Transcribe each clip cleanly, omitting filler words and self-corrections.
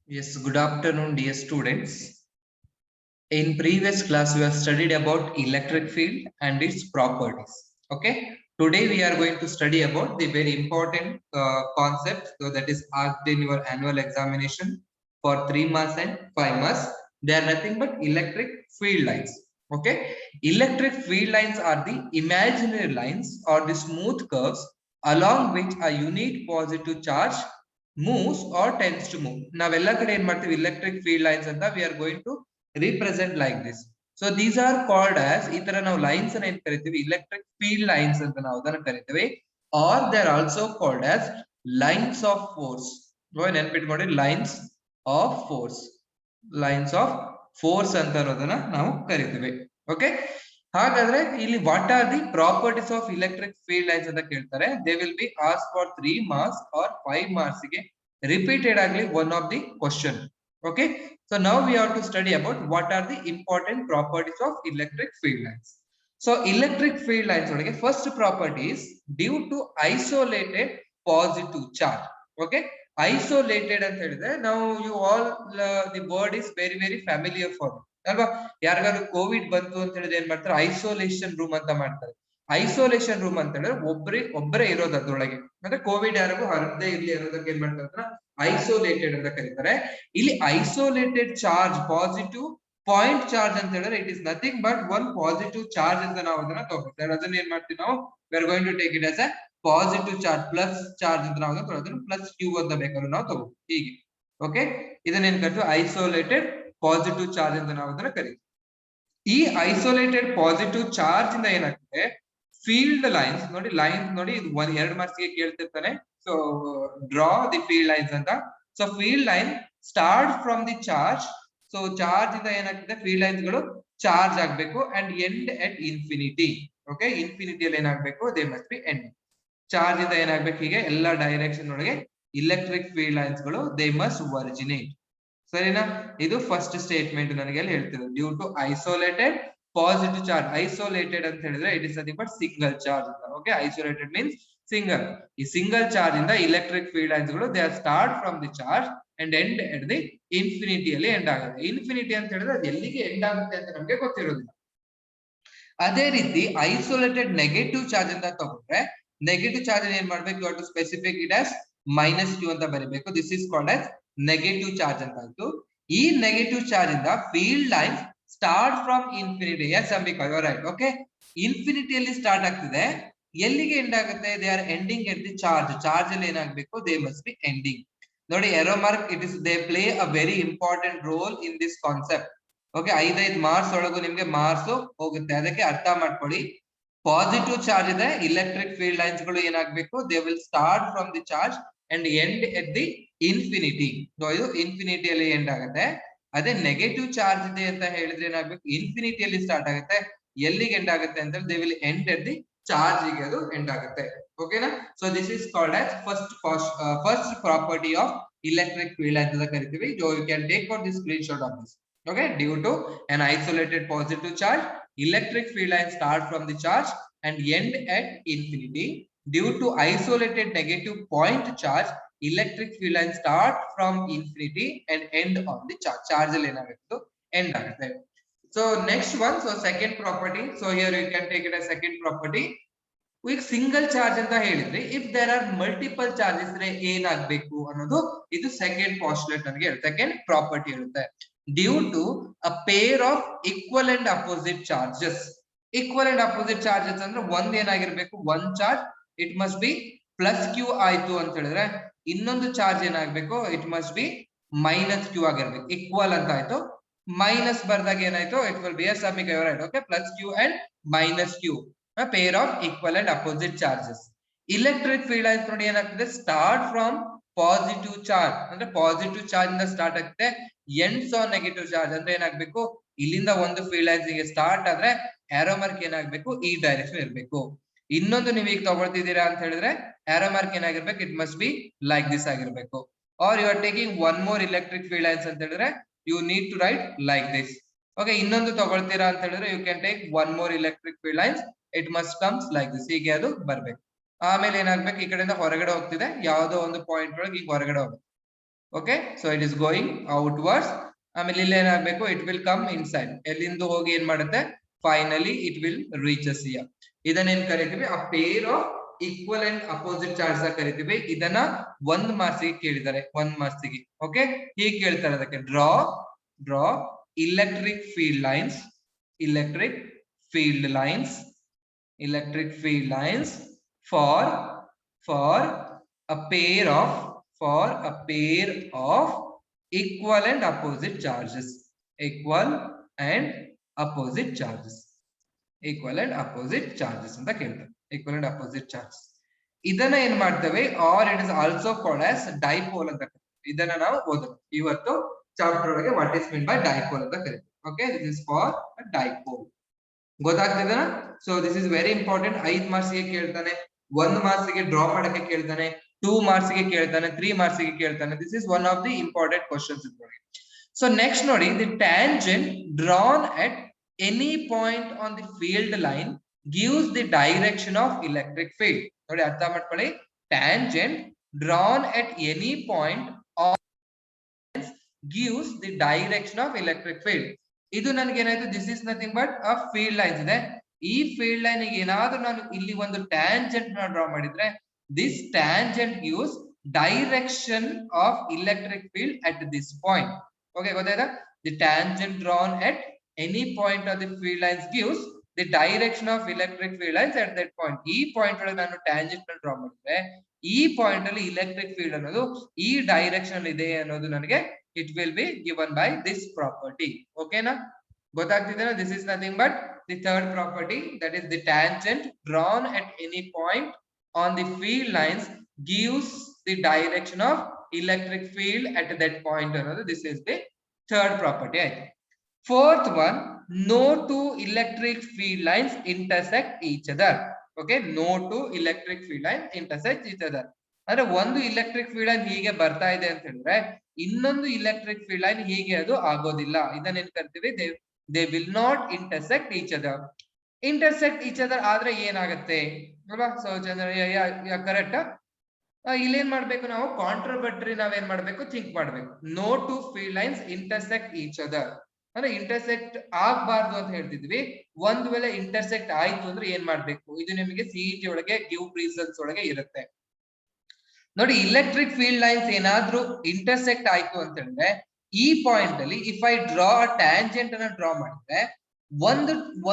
Yes, good afternoon, dear students. In previous class, we have studied about electric field and its properties. Okay, today we are going to study about the very important concept, so that is asked in your annual examination for 3 months and 5 months. They are nothing but electric field lines. Okay, electric field lines are the imaginary lines or the smooth curves along which a unit positive charge moves or tends to move. ನಾವೆಲ್ಲ ಕಡೆ ಏನ್ ಮಾಡ್ತೀವಿ electric field lines ಅಂತ we are going to represent like this. So these are called as ಈ ತರ ನಾವು lines ಅನ್ನ ಏನ್ ಕರಿತೀವಿ electric field lines ಅಂತ ನಾವು ಅದನ್ನ ಕರಿತೀವಿ, or they are also called as lines of force. ನೆನ್ಪಿಟ್ಕೊಳ್ಳಿ, lines of force, lines of force ಅಂತ ಅನ್ನೋದನ್ನ ನಾವು ಕರಿತೀವಿ. ಓಕೆ, ಹಾಗಾದ್ರೆ ಇಲ್ಲಿ what are the properties of electric field lines ಅಂತ ಕೇಳ್ತಾರೆ. They will be ask for 3 marks or 5 marks ಗೆ ರಿಪೀಟೆಡ್ ಆಗಲಿ one of the question. Okay, so now we have to study about what are the important properties of electric field lines. So electric field lines ಒಳಗೆ first property is due to isolated positive charge. Okay, isolated ಅಂತ ಹೇಳಿದ್ರೆ ನಾವು you all the word is very very familiar for you ಅಲ್ವಾ. ಯಾರಿಗಾದ್ರು Covid ಬಂತು ಅಂತ ಹೇಳಿದ್ರೆ ಏನ್ ಮಾಡ್ತಾರೆ, ಐಸೋಲೇಷನ್ ರೂಮ್ ಅಂತ ಮಾಡ್ತಾರೆ. ಐಸೋಲೇಷನ್ ರೂಮ್ ಅಂತ ಹೇಳಿದ್ರೆ ಒಬ್ಬರೇ ಇರೋದು ಅದ್ರೊಳಗೆ, ಅಂದ್ರೆ ಕೋವಿಡ್ ಯಾರಿಗೂ ಹರಡದೇ ಇರ್ಲಿ ಅನ್ನೋದಕ್ಕೆ ಏನ್ ಮಾಡ್ತಾರೆ, ಐಸೋಲೇಟೆಡ್ ಅಂತ ಕರೀತಾರೆ. ಇಲ್ಲಿ isolated charge positive point charge ಅಂತ ಹೇಳಿದ್ರೆ it is nothing but one positive charge ಅಂತ ನಾವು ಅದನ್ನ ತಗೋತೀವಿ. ಅದನ್ನ ಏನ್ ಮಾಡ್ತೀವಿ ನಾವು, we are going to take it as a positive charge plus charge ಅಂತ ನಾವು ಅದನ್ನ ಪ್ಲಸ್ ಕ್ಯೂ ಅಂತ ಬೇಕಾದ್ರೂ ನಾವು ತಗೋತೀವಿ ಹೀಗೆ. ಓಕೆ, ಇದನ್ನ ಏನ್ ಕರಿತೀವಿ, ಐಸೋಲೇಟೆಡ್ ಪಾಸಿಟಿವ್ ಚಾರ್ಜ್ ಅಂತ ನಾವು ಅದನ್ನ ಕರಿತೀವಿ. ಈ ಐಸೋಲೇಟೆಡ್ ಪಾಸಿಟಿವ್ ಚಾರ್ಜ್ ಇಂದ ಏನಾಗ್ತದೆ, ಫೀಲ್ಡ್ ಲೈನ್ಸ್ ನೋಡಿ, ಲೈನ್ಸ್ ನೋಡಿ, ಇದು 2 ಮಾರ್ಕ್ಸ್ ಗೆ ಕೇಳ್ತಿರ್ತಾನೆ. So draw the field lines ಅಂತ. So field line start from the charge. So charge ಇಂದ ಏನಾಗ್ತದೆ, ಫೀಲ್ಡ್ ಲೈನ್ಸ್ ಗಳು ಚಾರ್ಜ್ ಆಗ್ಬೇಕು and end at infinity. Okay, ಇನ್ಫಿನಿಟಿಯಲ್ಲಿ ಏನಾಗ್ಬೇಕು, they must be end. Charge ಇಂದ ಏನಾಗ್ಬೇಕು, ಹೀಗೆ ಎಲ್ಲಾ ಡೈರೆಕ್ಷನ್ ಒಳಗೆ ಇಲೆಕ್ಟ್ರಿಕ್ ಫೀಲ್ಡ್ ಲೈನ್ಸ್ ಗಳು ದೇ ಮಸ್ಟ್ ಒರಿಜಿನೇಟ್. ಸರಿನಾ, ಇದು ಫಸ್ಟ್ ಸ್ಟೇಟ್ಮೆಂಟ್ ನನಗೆ ಅಲ್ಲಿ ಹೇಳ್ತಿರೋದು. Due to isolated positive charge. Isolated ಅಂತ ಹೇಳಿದ್ರೆ it is nothing but single charge ಅಂತ. Okay, isolated means single. ಈ ಸಿಂಗಲ್ ಚಾರ್ಜ್ ಇಂದ ಇಲೆಕ್ಟ್ರಿಕ್ ಫೀಲ್ಡ್ ಲೈನ್ಸ್ ಗಳು they are start from the charge and end at the ಇನ್ಫಿನಿಟಿಯಲ್ಲಿ end ಆಗುತ್ತೆ. Infinity ಅಂತ ಹೇಳಿದ್ರೆ ಅದು ಎಲ್ಲಿಗೆ ಎಂಡ್ ಆಗುತ್ತೆ ಅಂತ ನಮ್ಗೆ ಗೊತ್ತಿರೋದಿಲ್ಲ. ಅದೇ ರೀತಿ ಐಸೋಲೇಟೆಡ್ ನೆಗೆಟಿವ್ ಚಾರ್ಜ್ ಅಂತ ತಗೊಂಡ್ರೆ, ನೆಗೆಟಿವ್ ಚಾರ್ಜ್ ಏನ್ ಮಾಡ್ಬೇಕು, you have to specific it as minus Q ಅಂತ ಬರೀಬೇಕು. This is called as negative charge ಅಂತ ಆಯ್ತು. ಈ ನೆಗೆಟಿವ್ ಚಾರ್ಜ್ ಇಂದ field line start from infinity. Yes Ambika, you are right. Okay, ಇನ್ಫಿನಿಟಿಯಲ್ಲಿ ಸ್ಟಾರ್ಟ್ ಆಗ್ತಿದೆ, ಎಲ್ಲಿಗೆ ಎಂಡ್ ಆಗುತ್ತೆ, they are ending at the charge. Charge ಅಲ್ಲಿ ಏನಾಗಬೇಕು, ದೇ ಮಸ್ಟ್ ಬಿ ಎಂಡಿಂಗ್. ನೋಡಿ, arrow mark, it is they play a very important role in this concept. Okay, 5 marks ಒಳಗೂ ನಿಮ್ಗೆ marks ಹೋಗುತ್ತೆ, ಅದಕ್ಕೆ ಅರ್ಥ ಮಾಡ್ಕೊಳ್ಳಿ. ಪಾಸಿಟಿವ್ ಚಾರ್ಜ್ ಇದೆ, ಇಲೆಕ್ಟ್ರಿಕ್ ಫೀಲ್ಡ್ ಲೈನ್ಸ್ ಗಳು ಏನಾಗಬೇಕು, they will start from the charge and end at the infinity. ಇದು ಇನ್ಫಿನಿಟಿಯಲ್ಲಿ ಎಂಡ್ ಆಗುತ್ತೆ. ಅದೇ ನೆಗೆಟಿವ್ ಚಾರ್ಜ್ ಇದೆ ಅಂತ ಹೇಳಿದ್ರೆ ಏನಾಗಬೇಕು, ಇನ್ಫಿನಿಟಿಯಲ್ಲಿ ಸ್ಟಾರ್ಟ್ ಆಗುತ್ತೆ, ಎಲ್ಲಿಗೆ ಎಂಡ್ ಆಗುತ್ತೆ ಅಂತ they will end at the charge ಗೆ ಅದು ಎಂಡ್ ಆಗುತ್ತೆ. ಓಕೆನಾ, so this is called as first property of electric field lines ಅಂತ ಕರಿತೀವಿ. You can take out the screenshot of this. Okay, due to an isolated positive charge, electric field lines start from the charge and end at infinity. Due to isolated negative point charge, electric field lines start from infinity and end on the charge. Charge ಅಲ್ಲಿ ಏನಾಗುತ್ತೆ, end ಆಗುತ್ತೆ. So next one, so second property. So here you can take it as second property. ಈಗ single charge ಅಂತ ಹೇಳಿದ್ರೆ, if there are multiple charges ಇದ್ರೆ ಏನಾಗಬೇಕು ಅನ್ನೋದು ಇದು ಸೆಕೆಂಡ್ ಪಾಸ್ಟುಲೇಟ್ ನನಗೆ ಸೆಕೆಂಡ್ ಪ್ರಾಪರ್ಟಿ ಇರುತ್ತೆ. Due to a pair of equal and opposite charges. Equal and opposite charges ಅಂದ್ರೆ ಒಂದ್ ಏನಾಗಿರ್ಬೇಕು, one charge it must be plus Q ಆಯ್ತು ಅಂತ ಹೇಳಿದ್ರೆ, ಇನ್ನೊಂದು ಚಾರ್ಜ್ ಏನಾಗ್ಬೇಕು, it must be minus Q ಆಗಿರ್ಬೇಕು. ಈಕ್ವಲ್ ಅಂತ ಆಯ್ತು, ಮೈನಸ್ ಬರ್ದಾಗ ಏನಾಯ್ತು, ಇಟ್ ವಿಲ್ ಬಿ ಎ ಸಮೀಕರಣ. Okay, plus Q and minus Q, a pair of equal and opposite charges. Electric field lines ನೋಡಿ ಏನಾಗ್ತದೆ, ಸ್ಟಾರ್ಟ್ ಫ್ರಮ್ ಪಾಸಿಟಿವ್ ಚಾರ್ಜ್ ಅಂದ್ರೆ positive charge ಇಂದ ಸ್ಟಾರ್ಟ್ ಆಗುತ್ತೆ, ಎಂಡ್ಸ್ ಆನ್ ನೆಗೆಟಿವ್ ಚಾರ್ಜ್ ಅಂದ್ರೆ ಏನಾಗ್ಬೇಕು, ಇಲ್ಲಿಂದ ಒಂದು ಫೀಲ್ಡ್ ಲೈನ್ಸ್ ಗೆ ಸ್ಟಾರ್ಟ್ ಆದ್ರೆ ಆರೋ ಮಾರ್ಕ್ ಏನಾಗ್ಬೇಕು, ಈ ಡೈರೆಕ್ಷನ್ ಇರಬೇಕು. ಇನ್ನೊಂದು ನೀವು ಈಗ ತಗೊಳ್ತಿದ್ದೀರಾ ಅಂತ ಹೇಳಿದ್ರೆ ಆರೋ ಮಾರ್ಕ್ ಏನಾಗಿರ್ಬೇಕು, it must be like this ಆಗಿರ್ಬೇಕು. Are you are taking one more electric field lines ಅಂತ ಹೇಳಿದ್ರೆ you need to write like this. Okay, ಇನ್ನೊಂದು ತಗೊಳ್ತೀರಾ ಅಂತ ಹೇಳಿದ್ರೆ you can take one more electric field lines, it must comes like this. ಹೀಗೆ ಅದು ಬರ್ಬೇಕು. ಆಮೇಲೆ ಏನಾಗ್ಬೇಕು, ಈ ಕಡೆಯಿಂದ ಹೊರಗಡೆ ಹೋಗ್ತಿದೆ, ಯಾವುದೋ ಒಂದು ಪಾಯಿಂಟ್ ಒಳಗೆ ಈಗ ಹೊರಗಡೆ ಹೋಗುತ್ತೆ. Okay so it is going outwards ಆಮೇಲೆ ಇಲ್ಲಿ ಏನಾಗಬೇಕು ಇಟ್ ವಿಲ್ ಕಮ್ ಇನ್ಸೈಡ್ ಎಲ್ಲಿಂದ ಹೋಗಿ ಏನ್ ಮಾಡುತ್ತೆ finally it will reaches here ಇದನ್ನೇನ್ ಕರಿತೀವಿ a pair of equal and opposite charge ಕರಿತೀವಿ ಇದನ್ನ 1 ಮಾರ್ಕ್ಸ್ ಗೆ ಕೇಳಿದ್ದಾರೆ 1 ಮಾರ್ಕ್ಸ್ ಗೆ ಓಕೆ ಹೀಗೆ ಕೇಳ್ತಾರೆ ಅದಕ್ಕೆ draw electric field lines for a pair of equal and opposite charges ಅಂತ ಕೇಳ್ತಾರೆ equal and opposite charges ಇದನ್ನ ಏನ್ ಮಾಡ್ತೇವೆ or it is also called as dipole ಅಂತ ಇದನ್ನ ನಾವು ಓದೋಣ ಇವತ್ತು ಚಾಪ್ಟರ್ ಒಳಗೆ what is mean by dipole ಅಂತ ಕರೀತೀವಿ okay this is for a dipole ಗೊತ್ತಾಗ್ತಿದೆನಾ so this is very important 5 marks ಗೆ ಕೇಳ್ತಾನೆ 1 ಮಾರ್ಕ್ಸ್ ಗೆ ಡ್ರಾ ಮಾಡಕ್ಕೆ ಕೇಳ್ತಾನೆ 2 ಮಾರ್ಕ್ಸ್ ಗೆ ಕೇಳ್ತಾನೆ 3 ಮಾರ್ಕ್ಸ್ ಗೆ ಕೇಳ್ತಾನೆ this is one of the important questions ನೋಡಿ ಸೊ ನೆಕ್ಸ್ಟ್ ನೋಡಿ the tangent drawn at any point on the field line gives the direction of electric field ನೋಡಿ ಅರ್ಥ ಮಾಡ್ಕೊಳ್ಳಿ tangent drawn at any point gives the direction of electric field ಇದು ನನಗೆ ಏನಾಯ್ತು this is nothing but a field lines ಇದೆ ಈ field line ಗೆ ಏನಾದ್ರೂ ನಾನು ಇಲ್ಲಿ ಒಂದು ಟ್ಯಾಂಜೆಂಟ್ ನ ಡ್ರಾ ಮಾಡಿದ್ರೆ this tangent gives direction of electric field at this point okay ಗೊತ್ತಾಯ್ತಾ the tangent drawn at any point of the field lines gives the direction of electric field lines at that point ಈ point ಒಳಗೆ ನಾನು tangent ನ draw ಮಾಡಿದ್ರೆ ಈ point ಅಲ್ಲಿ electric field ಅನ್ನೋದು ಈ ಡೈರೆಕ್ಷನ್ ಇದೆ ಅನ್ನೋದು ನನಗೆ it will be given by this property okay na gotaagtidena this is nothing but the third property that is the tangent drawn at any point on the field lines gives the direction of electric field at that point another this is the third property fourth one no two electric field lines intersect each other okay no two electric field lines intersect each other ಅಂದ್ರೆ ಒಂದು electric field line ಹೀಗೆ ಬರ್ತಾ ಇದೆ ಅಂತ ಹೇಳಿದ್ರೆ ಇನ್ನೊಂದು electric field line ಹೀಗೆ ಅದು ಆಗೋದಿಲ್ಲ ಇದನ್ನ ಏನ್ ಕರಿತೀವಿ they will not intersect each other ಆದ್ರೆ ಏನಾಗುತ್ತೆ ಅಲ್ವಾ ಸೊ ಕರೆಕ್ಟ್ ಇಲ್ಲೇನ್ ಮಾಡ್ಬೇಕು ನಾವು ಕಾಂಟ್ರವರ್ಟರಿ ನಾವೇನ್ ಮಾಡ್ಬೇಕು ಥಿಂಕ್ ಮಾಡ್ಬೇಕು no two field lines intersect each other ಅಂದ್ರೆ ಇಂಟರ್ಸೆಕ್ಟ್ ಆಗ್ಬಾರ್ದು ಅಂತ ಹೇಳ್ತಿದ್ವಿ ಒಂದ್ ವೇಳೆ ಇಂಟರ್ಸೆಕ್ಟ್ ಆಯ್ತು ಅಂದ್ರೆ ಏನ್ ಮಾಡ್ಬೇಕು ಇದು ನಿಮಗೆ ಸಿಇಟಿ ಒಳಗೆ ಗಿವ್ ರೀಸನ್ಸ್ ಒಳಗೆ ಇರುತ್ತೆ ನೋಡಿ ಎಲೆಕ್ಟ್ರಿಕ್ ಫೀಲ್ಡ್ ಲೈನ್ಸ್ ಏನಾದ್ರೂ ಇಂಟರ್ಸೆಕ್ಟ್ ಆಯ್ತು ಅಂತ ಹೇಳಿದ್ರೆ ಈ ಪಾಯಿಂಟ್ ಅಲ್ಲಿ ಇಫ್ ಐ ಡ್ರಾ ಟ್ಯಾಂಜೆಂಟ್ ಅನ್ನ ಡ್ರಾ ಮಾಡಿದ್ರೆ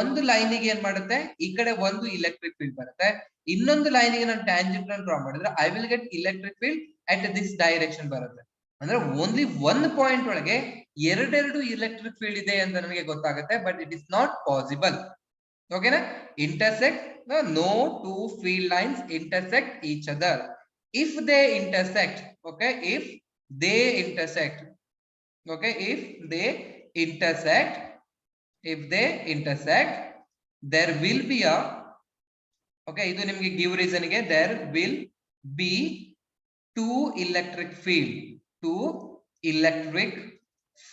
ಒಂದು ಲೈನಿಗೆ ಏನ್ ಮಾಡುತ್ತೆ ಈ ಕಡೆ ಒಂದು ಎಲೆಕ್ಟ್ರಿಕ್ ಫೀಲ್ಡ್ ಬರುತ್ತೆ ಇನ್ನೊಂದು ಲೈನಿಗೆ ನಾನು ಟ್ಯಾಂಜೆಂಟ್ ಅನ್ನ ಡ್ರಾ ಮಾಡಿದ್ರೆ I will get electric field at this direction ಬರುತ್ತೆ ಅಂದ್ರೆ ಓನ್ಲಿ ಒಂದು ಪಾಯಿಂಟ್ ಒಳಗೆ ಎರಡೆರಡು ಎಲೆಕ್ಟ್ರಿಕ್ ಫೀಲ್ಡ್ ಇದೆ ಅಂತ ನನಗೆ ಗೊತ್ತಾಗುತ್ತೆ but it is not possible ಓಕೆನಾ intersect no two field lines intersect each other if they intersect okay if they intersect there will be a okay idu nimge give reason ge there will be two electric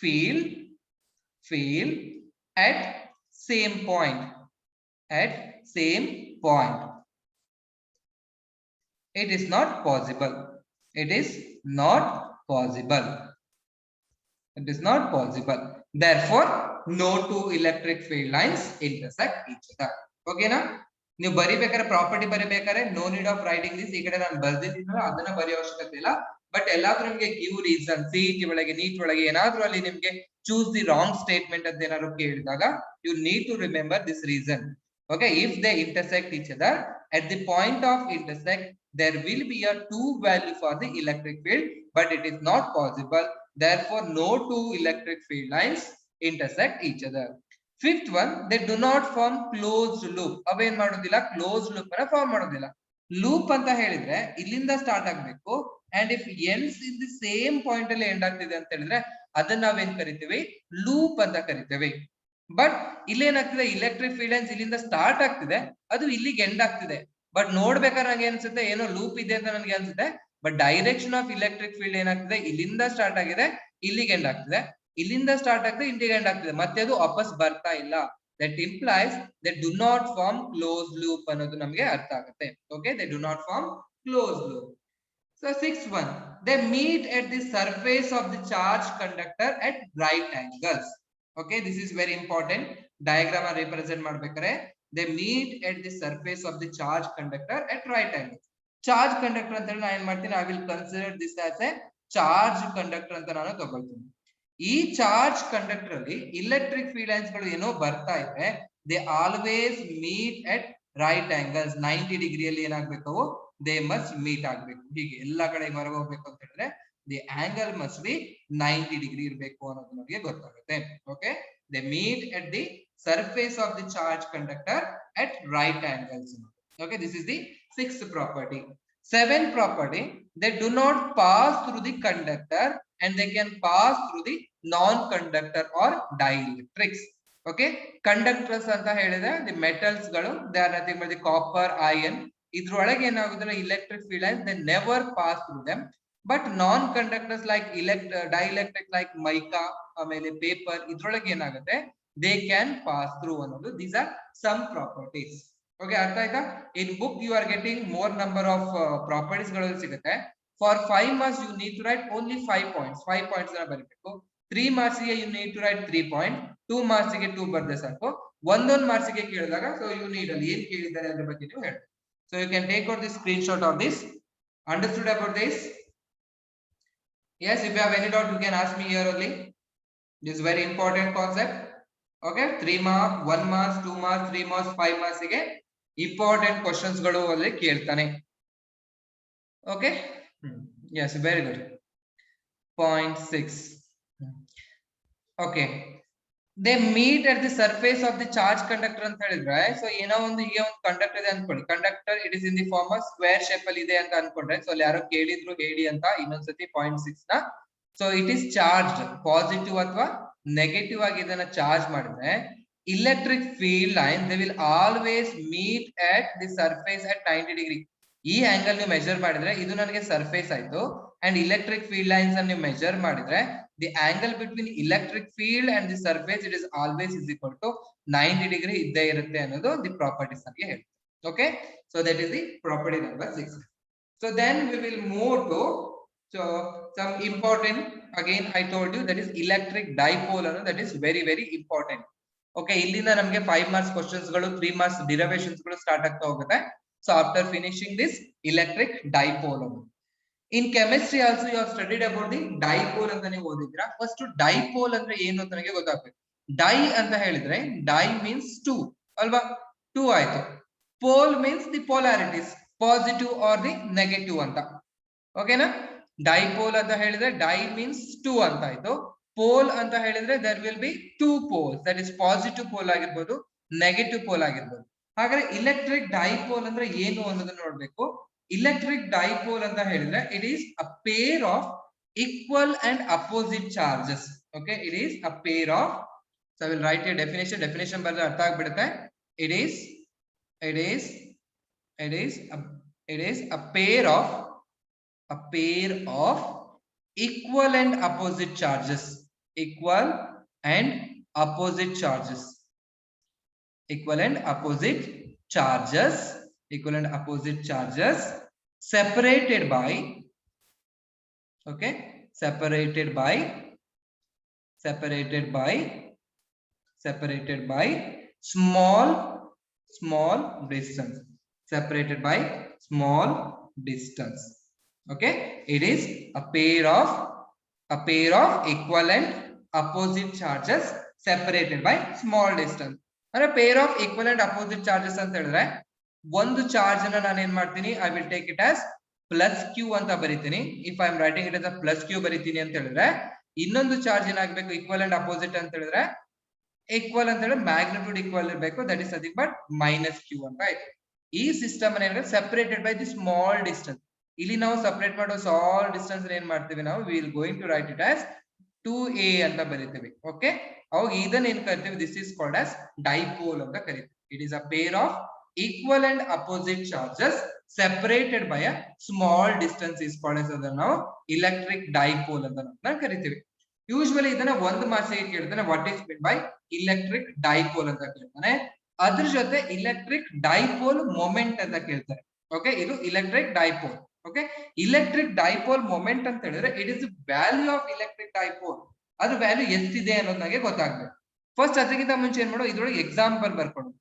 field at same point it is not possible therefore no two electric field lines intersect each other okay na ನೀವು ಬರಿಬೇಕಾದ್ರೆ property ಬರಿಬೇಕಾದ್ರೆ no need of writing this ಈ ಕಡೆ ನಾನು ಬರ್ದಿದ್ದೀನಲ್ಲ ಅದನ್ನ ಬರೆಯೋ ಅವಶ್ಯಕತೆ ಇಲ್ಲ ಬಟ್ ಎಲ್ಲಾದ್ರೂ ನಿಮಗೆ ಗಿವ್ ರೀಸನ್ ಸಿಇಟಿ ಒಳಗೆ ನೀಟ್ ಒಳಗೆ ಏನಾದ್ರೂ ಅಲ್ಲಿ ನಿಮಗೆ ಚೂಸ್ ದಿ ರಾಂಗ್ ಸ್ಟೇಟ್ಮೆಂಟ್ ಅಂತ ಏನಾದ್ರು ಕೇಳಿದಾಗ you need to remember this reason okay if they intersect each other at the point of intersect there will be a two value for the electric field but it is not possible therefore no two electric field lines intersect each other fifth one they do not form closed loop ಅವೇನ್ ಮಾಡೋದಿಲ್ಲ closed loop ಅನ್ನ form ಮಾಡೋದಿಲ್ಲ loop ಅಂತ ಹೇಳಿದ್ರೆ ಇಲ್ಲಿಂದ start ಆಗ್ಬೇಕು and if ends in the same point ಅಲ್ಲಿ end ಆಗ್ತಿದೆ ಅಂತ ಹೇಳಿದ್ರೆ ಅದನ್ನ ನಾವೇನ್ ಕರಿತೀವಿ ಲೂಪ್ ಅಂತ ಕರಿತೀವಿ ಬಟ್ ಇಲ್ಲೇನಾಗ್ತಿದೆ ಎಲೆಕ್ಟ್ರಿಕ್ ಫೀಲ್ಡ್ ಲೈನ್ಸ್ ಇಲ್ಲಿಂದ ಸ್ಟಾರ್ಟ್ ಆಗ್ತಿದೆ ಅದು ಇಲ್ಲಿಗೆ ಎಂಡ್ ಆಗ್ತಿದೆ ಬಟ್ ನೋಡ್ಬೇಕಾದ್ರೆ ನಂಗೆ ಅನ್ಸುತ್ತೆ ಏನೋ ಲೂಪ್ ಇದೆ ಅಂತ ನನಗೆ ಅನ್ಸುತ್ತೆ but direction of electric field ಏನಾಗ್ತಿದೆ ಇಲ್ಲಿಂದ ಸ್ಟಾರ್ಟ್ ಆಗಿದೆ ಇಲ್ಲಿಗೆ ಎಂಡ್ ಆಗ್ತಿದೆ ಇಲ್ಲಿಂದ ಸ್ಟಾರ್ಟ್ ಆಗ್ತದೆ ಇಲ್ಲಿಗೆ ಎಂಡ್ ಆಗ್ತಿದೆ ಮತ್ತೆ ಅದು ವಾಪಸ್ ಬರ್ತಾ ಇಲ್ಲ that implies they do not form close loop ಅನ್ನೋದು ನಮಗೆ ಅರ್ಥ ಆಗುತ್ತೆ okay they do not form close loop so 6th one they meet at the surface of the charge conductor at right angles. Okay, this is very important. Diagram represent ಮಾಡ್ಬೇಕಾದ್ರೆ they meet at the surface of the charge conductor at right angles. Charge conductor ಅಂತ ಹೇಳಿ ನಾನು ಏನು ಮಾಡ್ತೀನಿ, I will consider this as a charge conductor ಅಂತ ನಾನು ತಗೊಳ್ತೀನಿ. ಈ ಚಾರ್ಜ್ ಕಂಡಕ್ಟರ್ ಅಲ್ಲಿ ಇಲೆಕ್ಟ್ರಿಕ್ ಫೀಲ್ಡ್ ಲೈನ್ಸ್ ಗಳು ಏನೋ ಬರ್ತಾ ಇದ್ರೆ they always meet at right angles. 90 ಡಿಗ್ರಿಯಲ್ಲಿ ಏನಾಗಬೇಕು, ದೇ ಮಸ್ಟ್ ಮೀಟ್ ಆಗ್ಬೇಕು. ಹೀಗೆ ಎಲ್ಲಾ ಕಡೆ ಹೊರಗೆ ಹೋಗ್ಬೇಕು ಅಂತ ಹೇಳಿದ್ರೆ the angle must be 90 degree ಇರಬೇಕು ಅನ್ನೋದು ನಮಗೆ ಗೊತ್ತಾಗುತ್ತೆ. Okay, they meet at the surface of the charge conductor at right angles. Okay, this is the sixth property. Seventh property, they do not pass through the conductor and they can pass through the non-conductor or dielectrics. Okay, conductors anta helidre the metals galu, they are nothing but the copper, iron. Idrolage enaguttilla electric field lines, they never pass through them. But non-conductors like dielectric like mica, amele paper, idrolage enagutte they can pass through ಅನ್ನೋದು. These are some properties. Okay, ಅರ್ಥ ಆಯ್ತಾ? In book you are getting more number of properties ಗಳು ಸಿಗುತ್ತೆ. For 5 marks you need to write only 5 points. 5 points ಅನ್ನ ಬರೀಬೇಕು. 3 marks ಗೆ you need to write 3 points. 2 marks ಗೆ 2 ಬರ್ದೆ ಸಾಕು. 1 marks ಗೆ ಕೇಳಿದಾಗ so you need ಅಲ್ಲಿ ಏನು ಕೇಳಿದ್ದಾರೆ ಅದರ ಬಗ್ಗೆ ನೀವು ಹೇಳಿ. So you can take out the screenshot of this. Understood about this? Yes, if you have any doubt you can ask me here only. This is very important concept. Okay, 3 marks, 1 marks, 2 marks, 3 marks, 5 marks ಗೆ important questions ಗಳು ಅಲ್ಲಿ ಕೇಳ್ತಾನೆ. Okay, yes, very good. Point 6. Okay, they meet at the surface of the charge conductor ಅಂತ ಹೇಳಿದ್ರೆ, so ಏನೋ ಒಂದು ಹೀಗೆ ಒಂದು ಕಂಡಕ್ಟರ್ ಇದೆ ಅನ್ಕೊಳ್ಳಿ. Conductor it is in the form of square shape ಅಲ್ಲಿ ಇದೆ ಅಂತ ಅನ್ಕೊಂಡ್ರೆ, ಸೊ ಅಲ್ಲಿ ಯಾರೋ ಕೇಳಿದ್ರು ಹೇಳಿ ಅಂತ ಇನ್ನೊಂದ್ಸತಿ ಪಾಯಿಂಟ್ 6 ನ. So it is charged positive ಅಥವಾ ನೆಗೆಟಿವ್ ಆಗಿ ಇದನ್ನ ಚಾರ್ಜ್ ಮಾಡಿದ್ರೆ electric field line they will always meet at the surface at 90 degree. ಈ ಆಂಗಲ್ ನೀವು ಮೆಜರ್ ಮಾಡಿದ್ರೆ ಇದು ನನಗೆ ಸರ್ಫೇಸ್ ಆಯ್ತು, ಅಂಡ್ ಇಲೆಕ್ಟ್ರಿಕ್ ಫೀಲ್ಡ್ ಲೈನ್ಸ್ ಅನ್ನು ಮೆಜರ್ ಮಾಡಿದ್ರೆ the angle between electric field and the surface it is always is equal to 90 degree ಇದ್ದೇ ಇರುತ್ತೆ ಅನ್ನೋದು ದಿ ಪ್ರಾಪರ್ಟೀಸ್ ನಮಗೆ ಹೇಳುತ್ತೆ. Okay, so that is the property number 6. So then we will move to some important, again I told you, that is electric dipole ಅನ್ನೋದು, that is very very important. Okay, ಇಲ್ಲಿಂದ ನಮಗೆ 5 marks questions ಗಳು 3 marks derivations ಗಳು start ಆಗ್ತಾ ಹೋಗುತ್ತೆ. So after finishing this electric dipole, in chemistry also you have studied about the dipole ಅಂತ ನೀವು ಓದಿದ್ರಾ. First dipole ಅಂದ್ರೆ ಏನು ಅಂತ ನನಗೆ ಗೊತ್ತಾಗಬೇಕು. ಡೈ ಅಂತ ಹೇಳಿದ್ರೆ ಡೈ ಮೀನ್ಸ್ 2 ಅಲ್ವಾ, 2 ಆಯ್ತು. Pole means the polarities, positive or the negative ಅಂತ. ಓಕೆನಾ? ಡೈಪೋಲ್ ಅಂತ ಹೇಳಿದ್ರೆ ಡೈ ಮೀನ್ಸ್ 2 ಅಂತ ಆಯ್ತು. ಪೋಲ್ ಅಂತ ಹೇಳಿದ್ರೆ there will be 2 poles, that is positive pole ಆಗಿರ್ಬೋದು, ನೆಗೆಟಿವ್ ಪೋಲ್ ಆಗಿರ್ಬೋದು. ಹಾಗಾದ್ರೆ ಇಲೆಕ್ಟ್ರಿಕ್ ಡೈಪೋಲ್ ಅಂದ್ರೆ ಏನು ಅನ್ನೋದನ್ನ ನೋಡ್ಬೇಕು. ಇಲೆಕ್ಟ್ರಿಕ್ ಡೈಪೋಲ್ ಅಂತ ಹೇಳಿದ್ರೆ it is a pair of equal and opposite charges. Okay, it is a pair of, so I will write A definition ಬರೆದ್ರೆ ಅರ್ಥ ಆಗ್ಬಿಡುತ್ತೆ. It is a pair of equal and opposite charges, equal and opposite charges, separated by, okay, separated by small distance, separated by small distance. Okay, it is a pair of equal and opposite charges separated by small distance. ಅಂದ್ರೆ pair of equal and opposite charges ಅಂತ ಹೇಳಿದ್ರೆ ಒಂದು charge ಅನ್ನ ನಾನು ಏನ್ ಮಾಡ್ತೀನಿ, I will take it as plus q ಅಂತ ಬರೀತೀನಿ. if I am writing it as a plus q ಬರೀತೀನಿ ಅಂತ ಹೇಳಿದ್ರೆ, ಇನ್ನೊಂದು ಚಾರ್ಜ್ ಏನಾಗಬೇಕು, equal and opposite ಅಂತ ಹೇಳಿದ್ರೆ equal ಅಂತ ಹೇಳಿದ್ರೆ ಮ್ಯಾಗ್ನಿಟ್ಯೂಡ್ ಈಕ್ವಲ್ ಇರಬೇಕು, that is nothing but minus q ಅಂತ ಆಯ್ತು. ಈ ಸಿಸ್ಟಮ್ ಅನ್ನ ಏನಿದೆ separated by the small distance. ಇಲ್ಲಿ ನಾವು ಸಪರೇಟ್ ಮಾಡೋ ಸ್ಮಾಲ್ ಡಿಸ್ಟೆನ್ಸ್ ಏನ್ ಮಾಡ್ತೀವಿ ನಾವು, we will going to write it as 2a ಅಂತ ಬರೀತೀವಿ. ಓಕೆ, ಅವಾಗ ಇದನ್ನ ಏನ್ ಕರಿತೀವಿ, this is called as dipole ಅಂತ ಕರಿತೀವಿ. It is a pair of equal and opposite charges separated by a small distance is called as, ಅದನ್ನ ನಾವು ಇಲೆಕ್ಟ್ರಿಕ್ ಡೈಪೋಲ್ ಅಂತ ಕರಿತೀವಿ. ಯೂಶುವಲಿ ಇದನ್ನ ಒಂದು ಮಾರ್ಕ್ಸ್ ಗೆ ಕೇಳ್ತಾನೆ, what is mean by electric dipole ಅಂತ ಕೇಳ್ತಾನೆ. ಅದ್ರ ಜೊತೆ ಇಲೆಕ್ಟ್ರಿಕ್ ಡೈಪೋಲ್ ಮೊಮೆಂಟ್ ಅಂತ ಕೇಳ್ತಾರೆ. ಓಕೆ, ಇದು electric dipole. Okay, electric dipole moment ಅಂತ ಹೇಳಿದ್ರೆ it is value of electric dipole. ಅದ್ರ ವ್ಯಾಲ್ಯೂ ಎಷ್ಟಿದೆ ಅನ್ನೋದು ನನಗೆ ಗೊತ್ತಾಗ್ಬೇಕು. ಫಸ್ಟ್ ಅದಕ್ಕಿಂತ ಮುಂಚೆ ಏನ್ ಮಾಡೋ, ಇದ್ರೊಳಗೆ ಎಕ್ಸಾಂಪಲ್ ಬರ್ಕೊಂಡು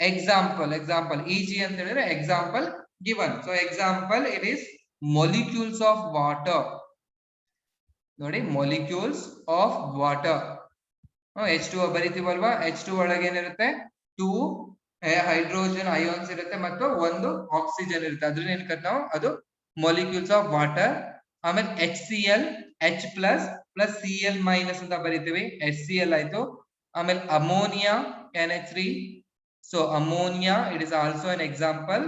ಎಕ್ಸಾಂಪಲ್ ಇಜಿ ಅಂತ ಹೇಳಿದ್ರೆ example given. So example it is molecules of water. ನೋಡಿ, ಮೊಲಿಕ್ಯೂಲ್ಸ್ ಆಫ್ ವಾಟರ್. H2O ಬರಿತೀವಲ್ವಾ, H2 ಒಳಗೆ ಏನಿರುತ್ತೆ, 2 ಹೈಡ್ರೋಜನ್ ಅಯಾನ್ಸ್ ಇರುತ್ತೆ ಮತ್ತು 1 ಆಕ್ಸಿಜನ್ ಇರುತ್ತೆ. ಅದ್ರಲ್ಲಿ ಏನ್ ಕಟ್ ನಾವು ಅದು ಮೊಲಿಕ್ಯೂಲ್ಸ್ ಆಫ್ ವಾಟರ್. ಆಮೇಲೆ HCl H plus plus Cl minus ಅಂತ ಬರಿತೀವಿ, HCl ಆಯ್ತು. ಆಮೇಲೆ ammonia NH3. So ammonia it is also an example.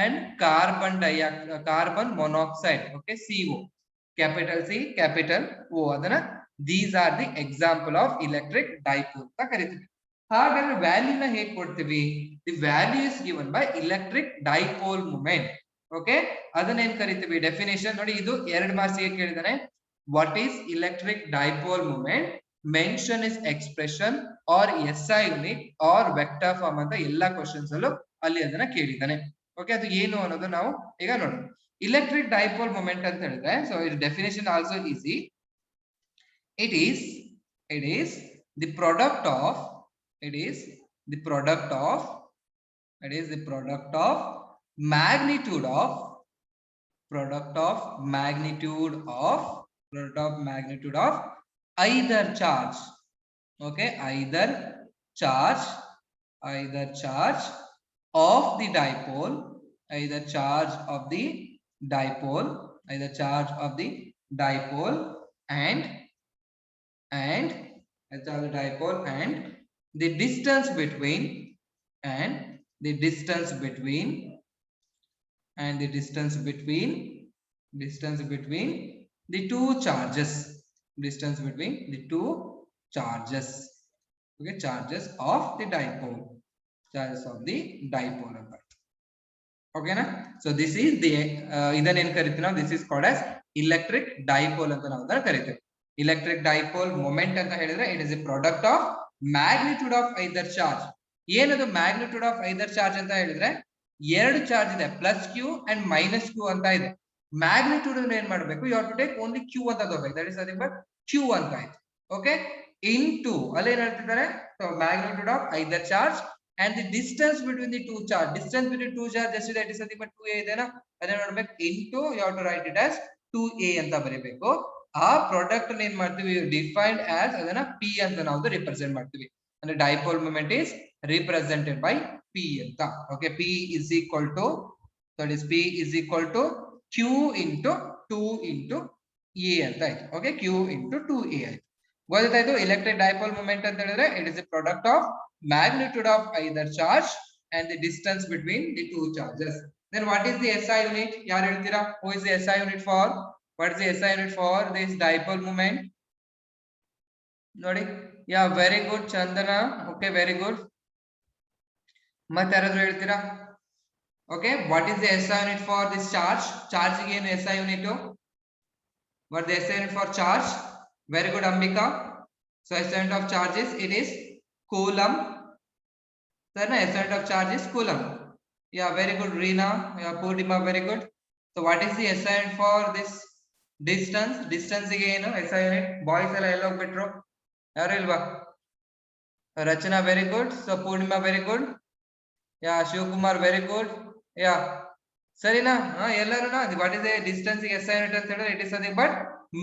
and carbon monoxide, okay, CO, capital C capital O. ಅದನ್ನ these are the example of electric dipole ಅಂತ ಕರಿತೀವಿ. ಹಾಗಾದ್ರೆ ವ್ಯಾಲ್ಯೂನ ಹೇಗೆ ಕೊಡ್ತೀವಿ? The value is given by electric dipole moment. Okay, ಅದನ್ನ ಏನ್ ಕರಿತೀವಿ? ಡೆಫಿನೇಷನ್ ನೋಡಿ, ಇದು 2 ಮಾರ್ಕ್ಸ್ ಗೆ ಕೇಳಿದಾನೆ. What is electric dipole moment? Mention is expression or SI unit or vector form ಅಂತ ಎಲ್ಲಾ ಕ್ವಶನ್ಸ್ ಅಲ್ಲೂ ಅಲ್ಲಿ ಅದನ್ನ ಕೇಳಿದಾನೆ. ಓಕೆ, ಅದು ಏನು ಅನ್ನೋದು ನಾವು ಈಗ ನೋಡೋಣ. ಇಲೆಕ್ಟ್ರಿಕ್ ಡೈಪೋಲ್ ಮೂಮೆಂಟ್ ಅಂತ ಹೇಳಿದ್ರೆ, so it definition also easy. It is the product of magnitude of either charge. Okay, either charge of the dipole, either charge of the dipole and the distance between the two charges, okay, charges of the dipole okay na. So this is the idan en karithi ನಾವು, this is called as electric dipole ಅಂತ ನಾವು ಅದನ್ನ ಕರಿತೀವಿ. electric dipole moment ಅಂತ ಹೇಳಿದ್ರೆ it is a product of magnitude of either charge. ಏನದು magnitude of either charge ಅಂತ ಹೇಳಿದ್ರೆ, 2 ಚಾರ್ಜ್ ಇದೆ, plus Q and minus Q ಅಂತ ಇದೆ. ಮ್ಯಾಗ್ನಿಟ್ಯೂಡ್ ಅನ್ನು ಏನ್ ಮಾಡಬೇಕು, you have to take only Q ಅಂತ ತಗೋಬೇಕು, that is nothing but Q ಅಂತ ಆಯ್ತು. ಓಕೆ, ಇಂಟು ಅಲ್ಲಿ ಏನ್ ಹೇಳ್ತಿದ್ದಾರೆ, so magnitude of either charge and the distance between the two charge, ಎಷ್ಟಿದೆ, it is nothing but 2a ಇದೆನಾ, ಅದನ್ನ ನೋಡ್ಬೇಕು, into you have to write it as 2a ಅಂತ ಬರೀಬೇಕು. ಆ ಪ್ರಾಡಕ್ಟ್ ಅನ್ನು ಏನ್ ಮಾಡ್ತೀವಿ, ಡಿಫೈನ್ಡ್ ಆಸ್ ಅದನ್ನ P ಅಂತ ನಾವು ರಿಪ್ರೆಸೆಂಟ್ ಮಾಡ್ತೀವಿ. ಅಂದ್ರೆ dipole moment is represented by P ಅಂತ. Okay, P is equal to Q into 2 into A ಅಂತ ಆಯ್ತು. ಓಕೆ, Q into 2A ಆಯ್ತು. ಗೊತ್ತಾಯ್ತು. ಎಲೆಕ್ಟ್ರಿಕ್ ಡೈಪೋಲ್ ಮೂಮೆಂಟ್ ಅಂತ ಹೇಳಿದ್ರೆ it is A product of magnitude of either charge and the distance between the two charges. Then what is the SI unit? ಯಾರು ಹೇಳ್ತೀರಾ? Who is the SI unit for? What is the SI unit for this dipole moment? ನೋಡಿ, yeah, very good Chandana. Okay, very good. ಮತ್ತೆ ಯಾರಾದ್ರೂ ಹೇಳ್ತೀರಾ? Okay, what is the SI unit for this charge? Charge ಗೆ ಏನು SI unit? What is the SI unit for charge? Very good Ambika. So SI unit of charge is, it is coulomb. Sir, na SI unit of charge is coulomb. Yeah, very good Reena. Yeah, Purnima, very good. So what is the SI unit for this distance? Distance ಗೆ ಏನು SI unit? Boys ಎಲ್ಲ ಎಲ್ಲ ಹೋಗ್ಬಿಟ್ರು, ಯಾರು ಇಲ್ವಾ? Rachana, very good. So Purnima, very good. Yeah, Shivkumar, very good. Yeah, ಸರಿನಾ? ಎಲ್ಲರೂ what is the distance ಗೆ SI unit ಅಂತ ಹೇಳಿದ್ರೆ it is nothing but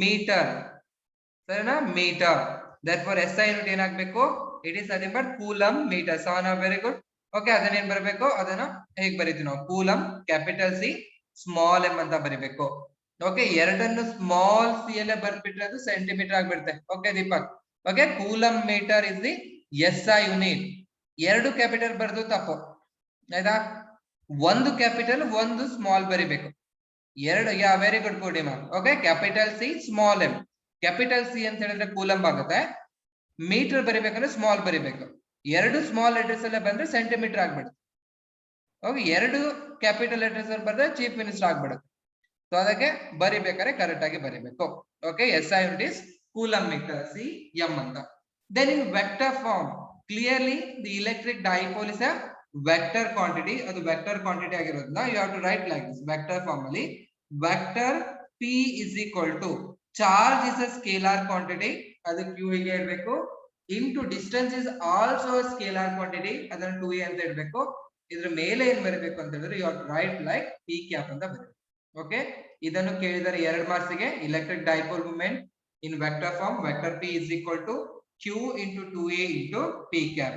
meter. ಸರಿನಾ? meter. Therefore SI unit ಏನಾಗಬೇಕು, it is nothing but coulomb meter. Sana, very good. Okay, ಅದನ್ನ ಏನ್ ಬರಬೇಕು, ಅದನ್ನ ಹೇಗೆ ಬರೀತೀವಿ ನಾವು, coulomb capital C small m ಅಂತ ಬರೀಬೇಕು. ಓಕೆ, ಎರಡನ್ನು ಸ್ಮಾಲ್ c ಅಲ್ಲೇ ಬರ್ಬಿಟ್ರೆ ಅದು ಸೆಂಟಿಮೀಟರ್ ಆಗ್ಬಿಡುತ್ತೆ. Okay Deepak. Okay, coulomb meter is the SI unit. ಎರಡು ಕ್ಯಾಪಿಟಲ್ ಬರೆದು ತಪ್ಪು ಆಯ್ತಾ, ಒಂದು ಕ್ಯಾಪಿಟಲ್ ಒಂದು ಸ್ಮಾಲ್ ಬರಿಬೇಕು, ಎರಡು. Yeah, very good Poornima. Okay, capital C small m. Capital C ಅಂತ ಹೇಳಿದ್ರೆ ಕೂಲಂಬ್ ಆಗುತ್ತೆ, ಮೀಟರ್ ಬರಿಬೇಕಂದ್ರೆ ಸ್ಮಾಲ್ ಬರಿಬೇಕು. ಎರಡು ಸ್ಮಾಲ್ ಲೆಟರ್ಸ್ ಅಲ್ಲೇ ಬಂದ್ರೆ ಸೆಂಟಿಮೀಟರ್ ಆಗ್ಬಿಡುತ್ತೆ. ಓಕೆ, ಎರಡು ಕ್ಯಾಪಿಟಲ್ ಲೆಟರ್ಸ್ ಅಲ್ಲಿ ಬಂದ್ರೆ ಚೀಫ್ ಮಿನಿಸ್ಟರ್ ಆಗ್ಬಿಡುತ್ತೆ. ಸೊ ಅದಕ್ಕೆ ಬರಿಬೇಕಾದ್ರೆ ಕರೆಕ್ಟ್ ಆಗಿ ಬರಿಬೇಕು. Okay, SI unit is coulomb meter, C m ಅಂತ. Then in vector form, clearly the electric dipole is a vector quantity. ಅದು ವೆಕ್ಟರ್ ಕ್ವಾಂಟಿಟಿ ಆಗಿರೋದ್ರಿಂದ you have to write like this. Vector form ಅಲ್ಲಿ vector p is equal to charge is a scalar quantity adu q ಗೆ ಇಡಬೇಕು into distance is also a scalar quantity ಅದನ್ನ 2a ಅಂತ ಇಡಬೇಕು ಇದರ ಮೇಲೆ ಏನು ಬರಬೇಕು ಅಂತ ಹೇಳಿದ್ರೆ you have to write like p cap ಅಂತ ಬರಬೇಕು ಓಕೆ ಇದನ್ನು ಕೇಳಿದರೆ 2 ಮಾರ್ಕ್ಸ್ ಗೆ electric dipole moment in vector form vector p is equal to q into 2a into p cap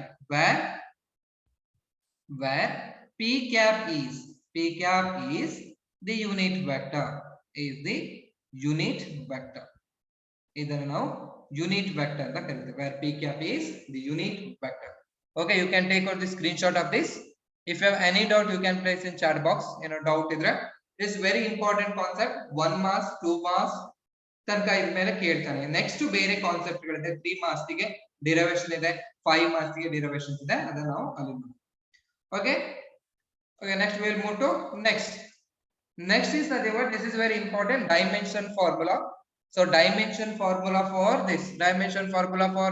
where p cap is the unit vector ಇದನ್ನು ನಾವು unit vector ಅಂತ ಕರೀತೀವಿ where p cap is the unit vector. Okay, you can take out the screenshot of this. If you have any doubt you can place in chat box. Doubt idre this is very important concept 1 marks 2 marks ತನಕ ಇದ ಮೇಲೆ ಕೇಳ್ತಾನೆ. Next ಬೇರೆ concept ಗಳಿದೆ 3 marks ಗೆ derivation ಇದೆ 5 marks ಗೆ derivation ಇದೆ ಅದನ್ನ ನಾವು ಕಲಿಯೋಣ. Okay, next we will move to next is the word. This is very important, dimension formula. So dimension formula for this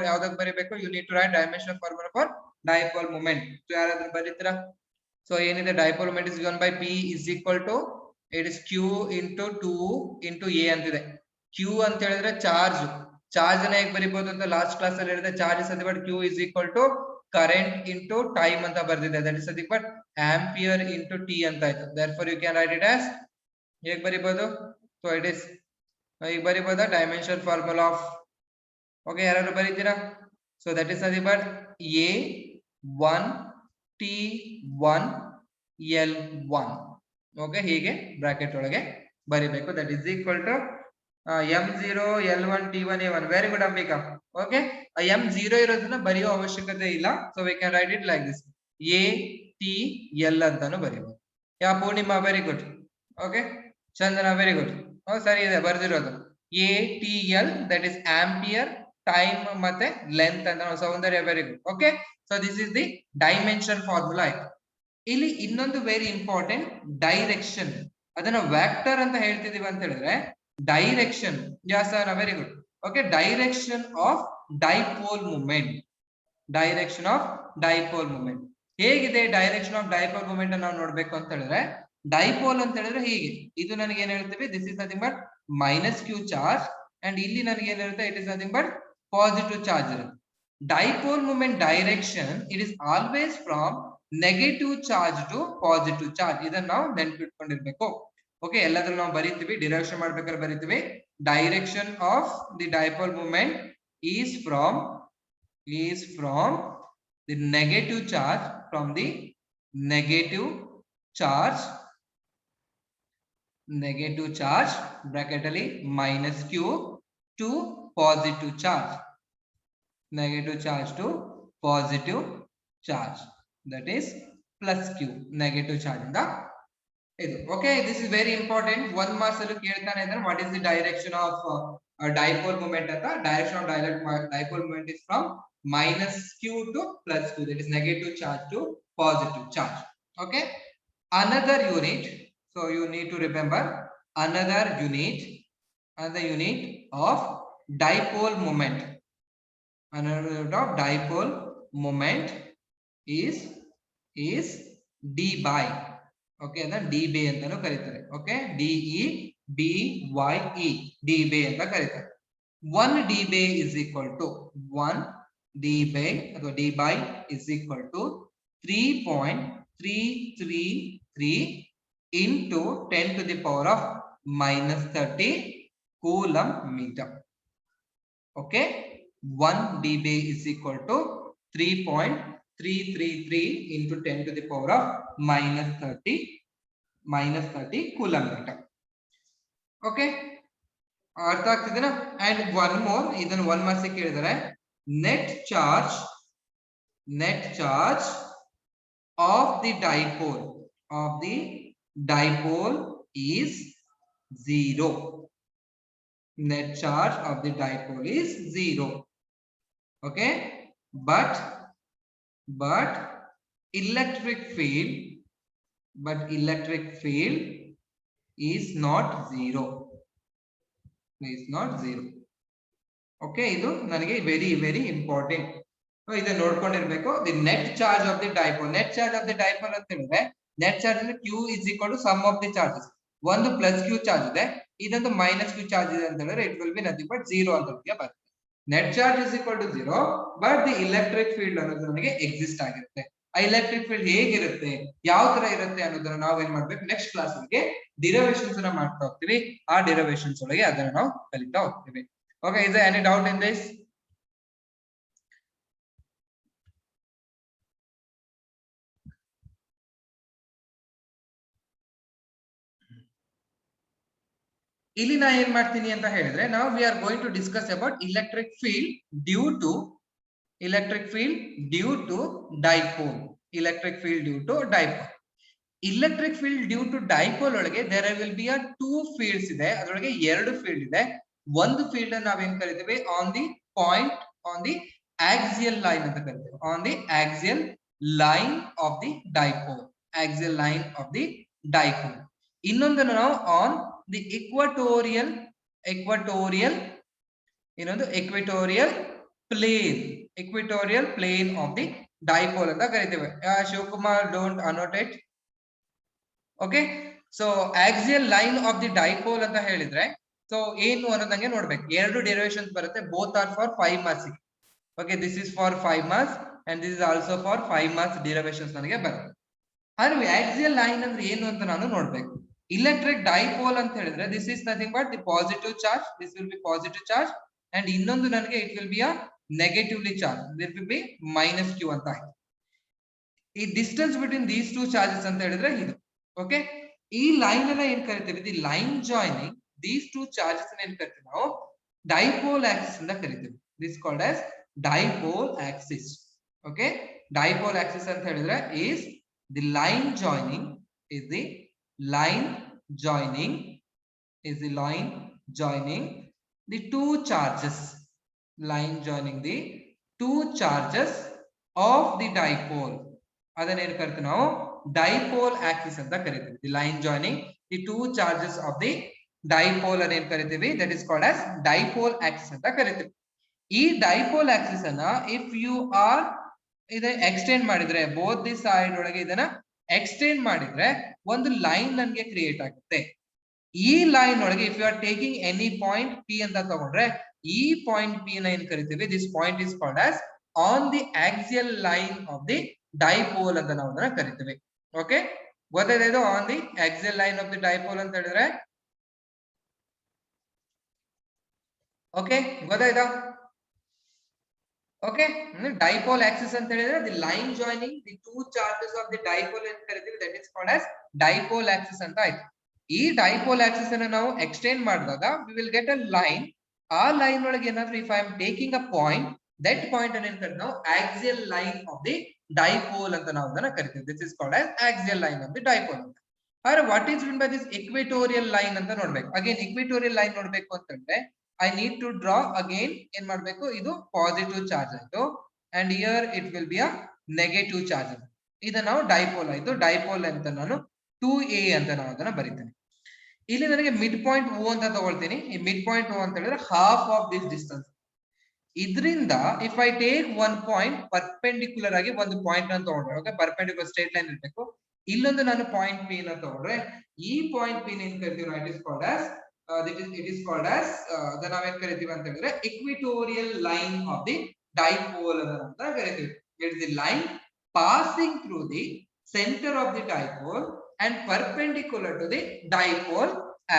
ಯಾವ್ದಕ್ಕೆ ಬರಿಬೇಕು you need to write dimension formula for dipole moment. So ಯಾರಾದ್ರೂ ಬರೀತೀರಾ? So ಏನಿದೆ dipole moment is given by p is equal to it is q into 2 into a ಅಂತಿದೆ. q ಅಂತ ಹೇಳಿದ್ರೆ charge ನ ಹೇಗೆ ಬರಿಬಹುದು ಅಂತ ಲಾಸ್ಟ್ ಕ್ಲಾಸ್ ಅಲ್ಲಿ ಹೇಳಿದೆ. Charge is nothing but q is equal to current into time ಅಂತ ಬರ್ದಿದೆ. that is nothing but ampere into t ಅಂತ ಆಯ್ತು. therefore you can write it as ಹೇಗೆ ಬರಿಬಹುದು? so it is ಈಗ ಬರಿಬಹುದಾ dimension formula of okay ಯಾರು ಬರೀತೀರಾ? so that is nothing but a1 t1 l1 okay ಹೀಗೆ bracket ಒಳಗೆ ಬರಿಬೇಕು. that is equal to m0 l1 t1 a1. very good Ambika. okay m0 ಇರೋದನ್ನ ಬರೆಯೋ ಅವಶ್ಯಕತೆ ಇಲ್ಲ. so we can write it like this a t l ಅಂತಾನು ಬರೀಬಹುದು. Yeah Poornima very good. okay Chandana very good. ಸರಿ ಇದೆ ಬರ್ದಿರೋದು a t l that is ampere time ಮತ್ತೆ ಲೆಂತ್ ಅಂತ Soundarya very good. okay so this is the dimension formula. ಇಲ್ಲಿ ಇನ್ನೊಂದು very important direction ಅದನ್ನ ವ್ಯಾಕ್ಟರ್ ಅಂತ ಹೇಳ್ತಿದೀವಿ ಅಂತ ಹೇಳಿದ್ರೆ direction very good. okay direction of dipole moment ಹೇಗಿದೆ? ಡೈರೆಕ್ಷನ್ ಆಫ್ ಡೈಪೋಲ್ ಮೂಮೆಂಟ್ ನಾವು ನೋಡ್ಬೇಕು ಅಂತ ಹೇಳಿದ್ರೆ ಡೈಪೋಲ್ ಅಂತ ಹೇಳಿದ್ರೆ ಹೀಗೆ ಇದು ನನಗೆ ಏನ್ ಹೇಳ್ತೀವಿ this is nothing but minus Q charge and ಇಲ್ಲಿ ನನಗೆ ಏನಿರುತ್ತೆ it is nothing but positive charge ಇರುತ್ತೆ. Dipole moment direction it is always from negative charge to positive charge. ಇದನ್ನ ನಾವು ನೆನ್ಪಿಟ್ಕೊಂಡಿರ್ಬೇಕು. ಓಕೆ ಎಲ್ಲಾದ್ರೂ ನಾವು ಬರೀತೀವಿ ಡಿರೈವೇಶನ್ ಮಾಡ್ಬೇಕಾದ್ರೆ ಬರೀತೀವಿ direction of the dipole moment is from the negative charge negative charge bracket ಅಲ್ಲಿ minus q to positive charge that is plus q negative charge ಇಂದ ಇದು. okay this is very important 1 marks ಅಲ್ಲಿ ಕೇಳ್ತಾನೆ ಇದ್ದಾರೆ what is the direction of dipole moment ಅಂತ. direction of dipole moment is from minus q to plus q that is negative charge to positive charge. okay another unit. so you need to remember another unit of dipole moment. Another unit of dipole moment is d by. okay then d by ಅಂತಾನು ಕರೀತಾರೆ. okay d e b y e d by ಅಂತ ಕರೀತಾರೆ. 1 d by is equal to 1 d by ಅಥವಾ d by is equal to 3.333 into 10 to the power of minus 30 coulomb meter. okay 1 dB is equal to 3.333 into 10 to the power of minus 30 coulomb meter. okay ಅರ್ಥ ಆಗ್ತಿದೆನಾ? and one more ಇದನ್ನು 1 marks ಕೇಳಿದರೆ net charge of the dipole is 0. net charge of the dipole is 0. okay but electric field is not 0. okay ಇದು ನನಗೆ very very important. ಇದನ್ನ ನೋಡ್ಕೊಂಡಿರ್ಬೇಕು. the net charge of the dipole ಅಂತ ಹೇಳಿದ್ರೆ net charge ಅಂದ್ರೆ q is equal to sum of the charges. ಒಂದು plus Q charge ಇದೆ, ಇದೊಂದು minus Q charge ಇದೆ ಅಂತ ಹೇಳಿದ್ರೆ it will be nothing but 0 ಅಂತ ಬರುತ್ತೆ. Net charge is equal to 0 but the electric field ಅನ್ನೋದು ನನಗೆ ಎಕ್ಸಿಸ್ಟ್ ಆಗಿರುತ್ತೆ. ಆ ಎಲೆಕ್ಟ್ರಿಕ್ ಫೀಲ್ಡ್ ಹೇಗಿರುತ್ತೆ, ಯಾವ ತರ ಇರುತ್ತೆ ಅನ್ನೋದನ್ನ ನಾವು ಏನ್ ಮಾಡ್ಬೇಕು, ನೆಕ್ಸ್ಟ್ ಕ್ಲಾಸ್ ಗೆ ಡಿರೈವೇಶನ್ಸ್ ಅನ್ನ ಮಾಡ್ತಾ ಹೋಗ್ತೀವಿ. ಆ ಡಿರೈವೇಶನ್ಸ್ ಒಳಗೆ ಅದನ್ನ ನಾವು ಕಲಿತಾ ಹೋಗ್ತೀವಿ. Okay, is there any doubt in this? ಇಲ್ಲಿ ನಾ ಏನ್ ಮಾಡ್ತೀನಿ ಅಂತ ಹೇಳಿದ್ರೆ, ನಾವು we are going to discuss about electric field due to dipole. Electric field due to dipole. Electric field due to dipole ಒಳಗೆ there will be a two fields ಇದೆ, ಅದರೊಳಗೆ ಎರಡು ಫೀಲ್ಡ್ ಇದೆ. ಒಂದು ಫೀಲ್ಡ್ ಅನ್ನು ನಾವೇನ್ ಕರಿತೀವಿ on the point on the axial line ಅಂತ ಕರಿತೀವಿ, on the axial line of the dipole, axial line of the dipole. ಇನ್ನೊಂದನ್ನು ನಾವು on the equatorial plane of the dipole ಅಂತ ಕರಿತೇವೆ. Shivakumar, don't annotate. Okay, so axial line of the dipole ಅಂತ ಹೇಳಿದ್ರೆ so ಏನು ಅನ್ನೋದಂಗೆ ನೋಡ್ಬೇಕು. ಎರಡು ಡೆರಿವೇಶನ್ಸ್ ಬರುತ್ತೆ, both are for 5 marks. Okay, this is for 5 marks and this is also for 5 marks derivations ನನಗೆ ಬರುತ್ತೆ. ಆದ್ರೆ ಆಕ್ಸಿಯಲ್ ಲೈನ್ ಅಂದ್ರೆ ಏನು ಅಂತ ನಾನು ನೋಡ್ಬೇಕು. ಇಲೆಕ್ಟ್ರಿಕ್ ಡೈಪೋಲ್ ಅಂತ ಹೇಳಿದ್ರೆ this is nothing but the positive charge, this will be positive charge and ಇನ್ನೊಂದು ನನಗೆ it will be a negatively charge, this will be minus Q ಅಂತ ಆಯ್ತು. ಈ distance between these two charges ಅಂತ ಹೇಳಿದ್ರೆ ಇದು. ಓಕೆ, ಈ ಲೈನ್ ಅನ್ನ ಏನ್ ಕರಿತೀವಿ, the line joining these two charges ಏನ್ ಕರಿತೀವಿ ನಾವು, ಡೈಪೋಲ್ ಆಕ್ಸಿಸ್ ಅಂತ ಕರಿತೀವಿ. This called as dipole axis. Okay, dipole axis ಅಂತ ಹೇಳಿದ್ರೆ is the line joining the two charges, line joining the two charges of the dipole, ಅದನ್ನ ಏನ್ ಕರಿತೀವಿ ನಾವು ಡೈಪೋಲ್ ಆಕ್ಸಿಸ್ ಅಂತ ಕರಿತೀವಿ. The line joining the two charges of the dipole ಅನ್ನ ಏನ್ ಕರಿತೀವಿ, that is called as dipole axis ಅಂತ ಕರಿತೀವಿ. ಈ ಡೈಪೋಲ್ ಆಕ್ಸಿಸ್ ಅನ್ನ ಇಫ್ ಯು ಆರ್ ಇದನ್ನ ಎಕ್ಸ್ಟೆಂಡ್ ಮಾಡಿದ್ರೆ, ಬೋತ್ ದಿ ಸೈಡ್ ಒಳಗೆ ಇದನ್ನ ಎಕ್ಸ್ಟೆಂಡ್ ಮಾಡಿದ್ರೆ ಒಂದು ಲೈನ್ ನನ್ಗೆ ಕ್ರಿಯೇಟ್ ಆಗುತ್ತೆ. ಈ ಲೈನ್ ಒಳಗೆ if you are taking any point P ಅಂತ ತಗೊಂಡ್ರೆ, ಈ ಪಾಯಿಂಟ್ ಪಿ ನ ಏನ್ ಕರಿತೀವಿ, this point is called as on the axial line of the dipole ಅಂತ ನಾವು ಅದನ್ನ ಕರಿತೀವಿ. ಓಕೆ, ಗೊತ್ತಾಯ್ತಾ ಇದು on the axial line of the dipole ಅಂತ ಹೇಳಿದ್ರೆ? ಓಕೆ, ಗೊತ್ತಾಯ್ತಾ? ಓಕೆ, ಡೈಪೋಲ್ ಆಕ್ಸಿಸ್ ಅಂತ ಹೇಳಿದ್ರೆ the line joining the two charges of the dipole ಅಂತ ಕರಿತೀವಿ, that is called as dipole axis ಅಂತ ಆಯ್ತು. ಈ ಡೈಪೋಲ್ ಆಕ್ಸಿಸ್ ಅನ್ನು ನಾವು ಎಕ್ಸ್ಟೆಂಡ್ ಮಾಡಿದಾಗ we will get a line. ಆ ಲೈನ್ ಒಳಗೆ ಏನಾದ್ರು if I am taking a point, that point ಅನ್ನು ಏನ್ ಕರಿತೀವಿ ನಾವು axial line of the dipole ಅಂತ ನಾವು ಅದನ್ನ ಕರಿತೀವಿ. This is called as axial line of the dipole ಅಂತ. ಆದ್ರೆ what is mean by this equatorial line ಅಂತ ನೋಡ್ಬೇಕು. ಅಗೇನ್ ಇಕ್ವಿಟೋರಿಯಲ್ ಲೈನ್ ನೋಡ್ಬೇಕು ಅಂತಂದ್ರೆ I need to draw again ಏನ್ ಮಾಡ್ಬೇಕು, ಇದು ಪಾಸಿಟಿವ್ ಚಾರ್ಜ್ ಆಯ್ತು and here it will be a negative charge. ಇದನ್ನ ನಾವು ಡೈಪೋಲ್ ಆಯ್ತು, ಡೈಪೋಲ್ ಅಂತ ನಾನು 2a ಅಂತ ನಾವು ಅದನ್ನ ಬರೀತೇನೆ. ಇಲ್ಲಿ ನನಗೆ ಮಿಡ್ ಪಾಯಿಂಟ್ ಓ ಅಂತ ತಗೊಳ್ತೀನಿ. ಈ ಮಿಡ್ ಪಾಯಿಂಟ್ ಓ ಅಂತ ಹೇಳಿದ್ರೆ ಹಾಫ್ ಆಫ್ ದಿಸ್ ಡಿಸ್ಟೆನ್ಸ್. ಇದರಿಂದ if I take one point perpendicular ಆಗಿ ಒಂದು ಪಾಯಿಂಟ್ ಅನ್ನು ತಗೊಂಡ್ರೆ, ಓಕೆ, ಪರ್ಪೆಂಡಿಕ್ಯುಲರ್ ಸ್ಟ್ರೇಟ್ ಲೈನ್ ಇರಬೇಕು. ಇಲ್ಲೊಂದು ನಾನು ಪಾಯಿಂಟ್ ಪಿ ನ ತಗೊಂಡ್ರೆ, ಈ ಪಾಯಿಂಟ್ ಪಿ ನ ಏನ್ ಕರಿತೀವಿ, ಇಟ್ ಇಸ್ ಕಾಲ್ಡ್ ಆಸ್ ನಾವೇನ್ ಕರಿತೀವಿ ಅಂತ ಹೇಳಿದ್ರೆ equatorial line of the dipole ಅಂತ ಕರಿತೀವಿ. It is the line passing through the centre of the dipole and perpendicular to the dipole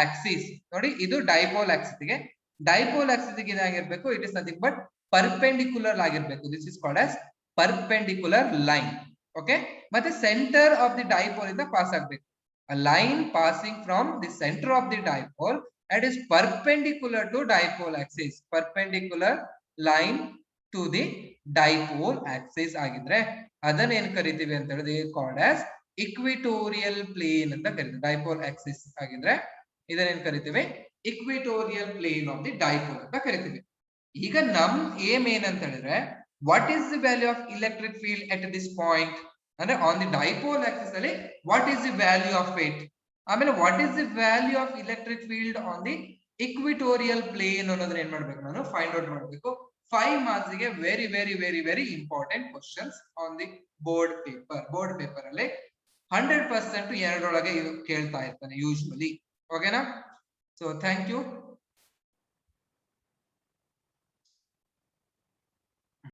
axis. ನೋಡಿ, ಇದು ಡೈಪೋಲ್ ಆಕ್ಸಿಸ್ ಗೆ, ಡೈಪೋಲ್ ಆಕ್ಸಿಸ್ ಗೆ ಏನಾಗಿರ್ಬೇಕು, it is nothing but perpendicular ಆಗಿರ್ಬೇಕು. This is called as perpendicular line. Okay, ಮತ್ತೆ centre of the dipole ಇಂದ pass ಆಗ್ಬೇಕು. A line passing from the center of the dipole that is perpendicular to dipole axis, perpendicular line to the dipole axis ಆಗಿದ್ರೆ ಅದನ್ನ ಏನ್ ಕರಿತೀವಿ ಅಂತ ಹೇಳಿದ್ರೆ called as equatorial plane ಅಂತ ಕರಿತೀವಿ. ಡೈಪೋಲ್ ಆಕ್ಸಿಸ್ ಆಗಿದ್ರೆ ಇದನ್ನ ಏನ್ ಕರಿತೀವಿ, equatorial plane of the dipole ಅಂತ ಕರಿತೀವಿ. ಈಗ ನಮ್ ಏಮ್ ಏನಂತ ಹೇಳಿದ್ರೆ what is the value of electric field at this point ಅಂದ್ರೆ ಆನ್ ದಿ ಡೈಪೋಲ್ ಆಕ್ಸಿಸ್ ಅಲ್ಲಿ what is the value of it, ಆಮೇಲೆ what is the value of electric field on the equatorial plane ಅನ್ನೋದನ್ನ ಏನ್ ಮಾಡ್ಬೇಕು, ನಾನು find out ಮಾಡ್ಬೇಕು. 5 marks ಗೆ very very very very important questions on the board paper ಅಲ್ಲಿ 100% ಎರಡರೊಳಗೆ ಕೇಳ್ತಾ ಇರ್ತಾನೆ usually. Okay, na? So thank you.